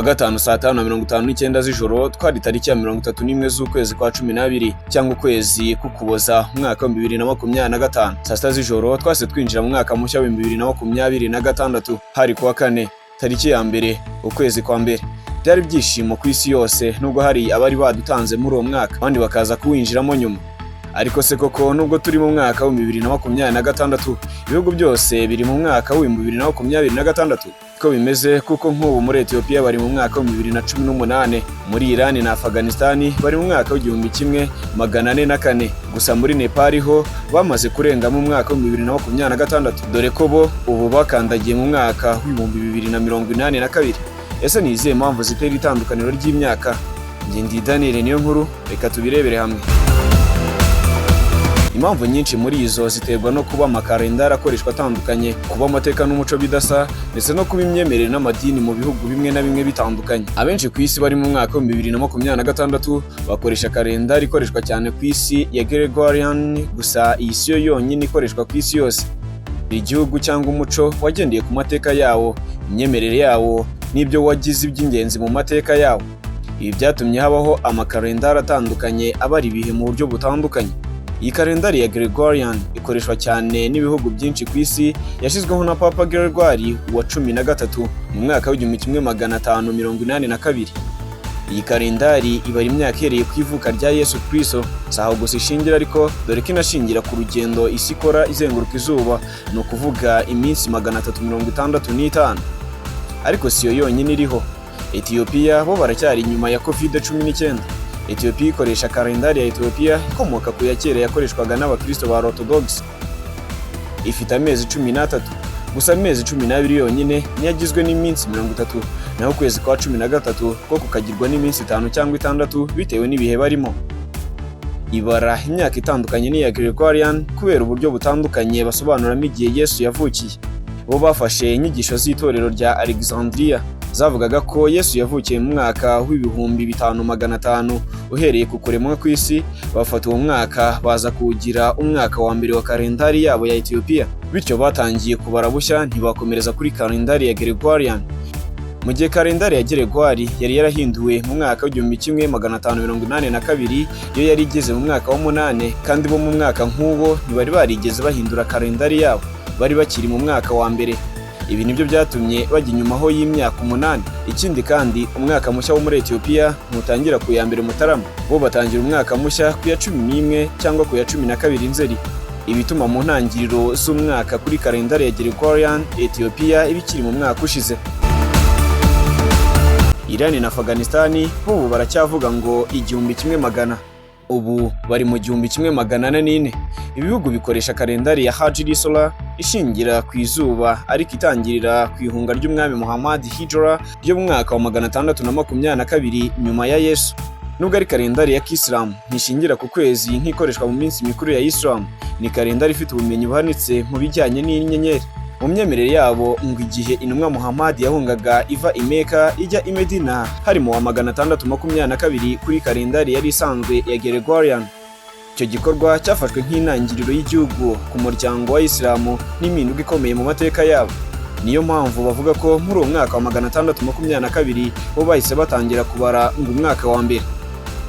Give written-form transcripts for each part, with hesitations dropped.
Kuwa gatanu saa 5:59 z'ijoro twari tariki ya 31 z'ukwezi kwa 12 cyangwa ukwezi k'Ukuboza umwaka wa 2025. Saa 6 z'ijoro twase twinjira mu mwaka mushya wa 2026. Hari kuwa kane tariki ya mbere ukwezi kwa mbere. Byari byishimo ku isi yose nubwo hari abari badutanze muri uwo mwaka abandi bakaza kuwinjiramo nyuma. Ariko se koko nubwo turi mu mwaka wa 2026 ibihugu byose biri mu mwaka wa 2026 ko bimeze, kuko nk'ubu muri Ethiopia bari mu mwaka wa 2018, muri Iran na Afghanistan bari mu mwaka wa 1404, gusa muri Nepal ho bamaze kurenga mu mwaka wa 2026 dore ko bo ubu bakandagiye mu mwaka wa 2082. Ese ni izihe mpamvu zitera itandukaniro ry'imyaka? Njye ndi Daniel Niyonkuru, reka tubirebere hamwe. Impamvu nyinshi muri izo ziterwa no kuba amakalendari akoreshwa atandukanye, kuba amateka n'umuco bidasa, ndetse no kuba imyemerere n'amadini mu bihugu bimwe na bimwe bitandukanye. Abenshi ku isi bari mu mwaka wa 2026 bakoresha kalendari ikoreshwa cyane ku isi ya Gregorian, gusa iyi si yo yonyine ikoreshwa ku isi yose. Igihugu cyangwa umuco wagendeye ku mateka yawo, imyemerere yawo n'ibyo wagize iby'ingenzi mu mateka yawo. Ibi byatumye habaho amakalendari atandukanye abara ibihe mu buryo butandukanye. Iyi kalendari ya Gregorian ikoreshwa cyane n'ibihugu byinshi ku isi, yashyizweho na Papa Gregory wa 13 mu mwaka wa 1582. Iyi kalendari ibara imyaka ihereye ku ivuka rya Yesu Kristo, saho gusa ishingira ariko dore ko inashingira ku rugendo isi ikora izenguruka izuba, ni ukuvuga iminsi 365. Ariko si yo yonyine iriho. Ethiopia bo baracyari inyuma ya COVID-19. Ethiopia ikoresha kalendari ya Ethiopia ikomoka ku ya kera yakoreshwaga n'abakristo ba Orthodox. Ifite amezi 13, gusa amezi 12 yonyine niyagizwe n'iminsi 30, naho ukwezi kwa 13 ko kukagirwa n'iminsi 5 cyangwa 6 bitewe n'ibihe barimo. Ibara imyaka itandukanye n'iya Gregorian kubera uburyo butandukanye basobanuramo igihe Yesu yavukiye. Bo bafashe inyigisho z'itorero rya Alexandria zavugaga ko Yesu yavukiye mu mwaka wa 5500 uhereye ku kuremwa kw'isi, bafata uwo mwaka baza kuwugira umwaka wa mbere wa kalendari yabo ya Ethiopia. Bityo batangiye kubara bushya, ntibakomereza kuri kalendari ya Gregorian. Mu gihe kalendari ya Gregory yari yarahinduwe mu mwaka wa 1582, yo yari igeze mu mwaka wa 8, kandi bo mu mwaka nk'uwo ntibari barigeze bahindura kalendari yabo, bari bakiri mu mwaka wa mbere. Ibi nibyo byatumye bajya inyuma ho y'imyaka 8. Ikindi kandi umwaka mushya wo muri Ethiopia mutangira ku ya mbere Mutarama, bo batangira umwaka mushya ku ya 11 cyangwa ku ya 12 Nzeri. Ibituma mu ntangiriro z'umwaka kuri kalendari ya Gregorian Ethiopia ibikiri mu mwaka ushize. Iran na Afghanistan bo baracyavuga ngo 1100, ubu bari mu 1404. Ibihugu bikoresha kalendari ya Hijri Solar ishingira ku izuba, ariko itangirira ku ihunga ry'umwami Muhammad Hijra ryo mu mwaka wa 622 nyuma ya Yesu. Nubwo ari kalendari ya Kisilamu, ntishingira ku kwezi nk'ikoreshwa mu minsi mikuru ya Islam, ni kalendari ifite ubumenyi buhanitse mu bijyanye n'inyenyeri. Mu myemerere yabo ngo igihe intumwa Muhammad yahungaga iva i Mecca ijya i Medina hari mu wa 622 kuri kalendari yari isanzwe ya Gregorian. Icyo gikorwa cyafashwe nk'intangiriro y'igihugu ku muryango wa Islamu n'impinduka ikomeye mu mateka yabo. Niyo mpamvu bavuga ko muri uwo mwaka wa 622 bo bahise batangira kubara ngo umwaka wa mbere.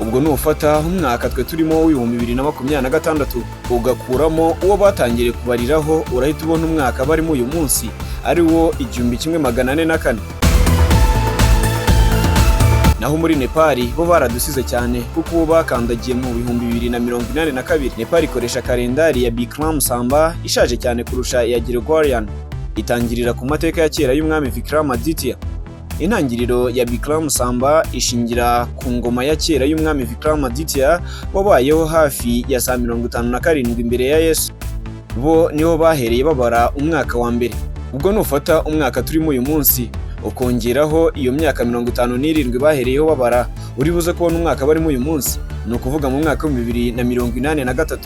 Ubwo nufata umwaka twe turimo w'2026 ugakuramo uwo batangiriye kubariraho, urahita ubona umwaka barimo uyu munsi ari wo 1404. Naho muri Nepal bo baradusize cyane, kuko bo bakandagiye mu 2082. Nepal ikoresha kalendari ya Bikram Samba ishaje cyane kurusha ya Gregorian, itangirira ku mateka ya kera y'umwami Vikramaditya. Intangiriro ya Bikram Samba ishingira ku ngoma ya kera y'umwami Vikramaditya wabayeho hafi ya za 57 imbere ya Yesu. Bo niho bahereye babara umwaka wa mbere. Ubwo nufata umwaka turimo uyu munsi ukongeraho iyo myaka 57 bahereyeho babara, uri buze kubona umwaka barimo uyu munsi, ni ukuvuga mu mwaka wa 2083.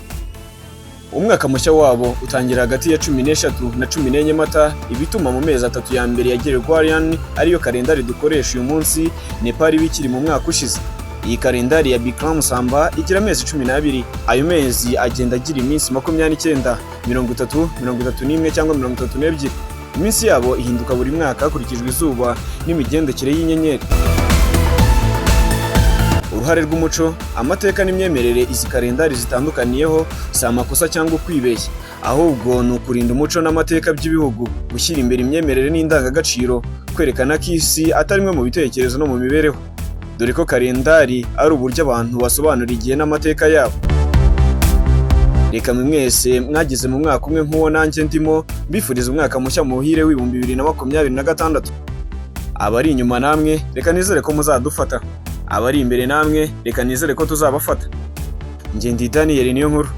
Umwaka mushya wabo utangira hagati ya 13 na 14 Mata, ibituma mu mezi 3 ya mbere ya Gregorian ariyo kalendari dukoresha uyu munsi Nepal bikiri mu mwaka ushize. Iyi kalendari ya Bikram Samba igira amezi 12, ayo mezi agenda agira iminsi 29, 30, 31 cyangwa 32. Iminsi yabo ihinduka buri mwaka hakurikijwe izuba n'imigendekere y'inyenyeri. Uruhare rw'umuco, amateka n'imyemerere izi kalendari zitandukaniyeho si amakosa cyangwa ukwibeshya, ahubwo ni ukurinda umuco n'amateka by'ibihugu, gushyira imbere imyemerere n'indangagaciro, kwerekana ko isi atari imwe mu bitekerezo no mu mibereho, dore ko kalendari ari uburyo abantu basobanura igihe n'amateka yabo. Reka mwe mwese mwagize mu mwaka umwe nk'uwo nanjye ndimo, mbifuriza umwaka mushya muhire w'ibihumbi 2026. Abari inyuma namwe reka nizere ko muzadufata, abari imbere namwe reka nizere ko tuzabafata. Njye ndi Daniel Niyonkuru.